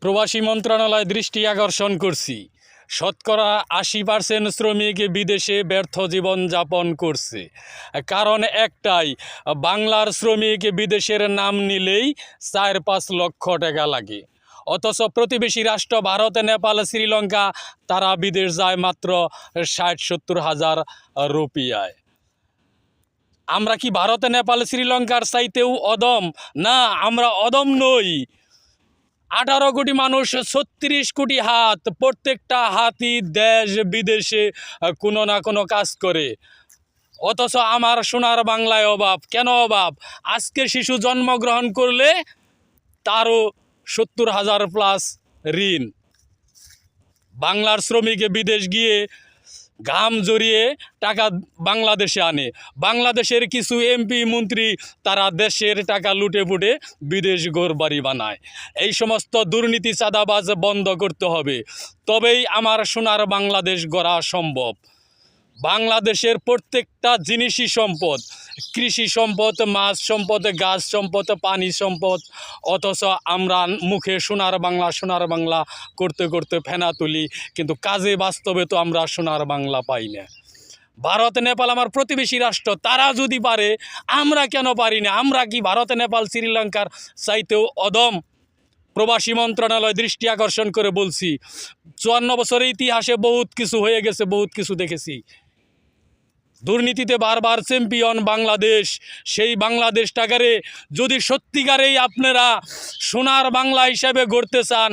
প্রবাসী মন্ত্রণালয় দৃষ্টি আকর্ষণ করছি, শতকরা ৮০% শ্রমিক বিদেশে ব্যর্থ জীবনযাপন করছে। কারণ একটাই, বাংলার শ্রমিক বিদেশের নাম নিলেই ৪-৫ লক্ষ টাকা লাগে। অথচ প্রতিবেশী রাষ্ট্র ভারত, নেপাল, শ্রীলঙ্কা তারা বিদেশ যায় মাত্র ৬০-৭০ হাজার রুপিয়ায়। আমরা কি ভারত, নেপাল, শ্রীলঙ্কার চাইতেও অদম? না, আমরা অদম নই। ১৮ কোটি মানুষ, ৩৬ কোটি হাত, প্রত্যেকটা হাতই দেশ বিদেশে কোনো না কোনো কাজ করে। অথচ আমার সোনার বাংলায় অভাব। কেন অভাব? আজকে শিশু জন্মগ্রহণ করলে তারও ৭০,০০০ প্লাস ঋণ। বাংলার শ্রমিক বিদেশ গিয়ে ঘাম জড়িয়ে টাকা বাংলাদেশে আনে। বাংলাদেশের কিছু এমপি মন্ত্রী তারা দেশের টাকা লুটে পুটে বিদেশ ঘরবাড়ি বানায়। এই সমস্ত দুর্নীতি, চাঁদাবাজ বন্ধ করতে হবে, তবেই আমার সোনার বাংলাদেশ গড়া সম্ভব। বাংলাদেশের প্রত্যেকটা জিনিসই সম্পদ, কৃষি সম্পদ, মাছ সম্পদ, গাছ সম্পদ, পানি সম্পদ। অথচ আমরা মুখে সোনার বাংলা করতে করতে ফেনা তুলি, কিন্তু কাজে বাস্তবে তো আমরা সোনার বাংলা পাই না। ভারত, নেপাল আমার প্রতিবেশী রাষ্ট্র, তারা যদি পারে আমরা কেন পারি না? আমরা কি ভারত, নেপাল, শ্রীলঙ্কার চাইতেও অদম? প্রবাসী মন্ত্রণালয় দৃষ্টি আকর্ষণ করে বলছি, ৫৪ বছরের ইতিহাসে বহুত কিছু হয়ে গেছে, বহুত কিছু দেখেছি। দুর্নীতিতে বারবার চ্যাম্পিয়ন বাংলাদেশ। সেই বাংলাদেশটাকে যদি সত্যিকারেই আপনারা সোনার বাংলা হিসাবে গড়তে চান,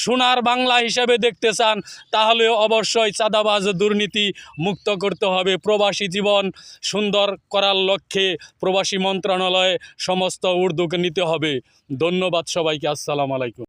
সোনার বাংলা হিসাবে দেখতে চান, তাহলে অবশ্যই চাঁদাবাজ, দুর্নীতি মুক্ত করতে হবে। প্রবাসী জীবন সুন্দর করার লক্ষ্যে প্রবাসী মন্ত্রণালয়ে সমস্ত উদ্যোগ নিতে হবে। ধন্যবাদ সবাইকে। আসসালামু আলাইকুম।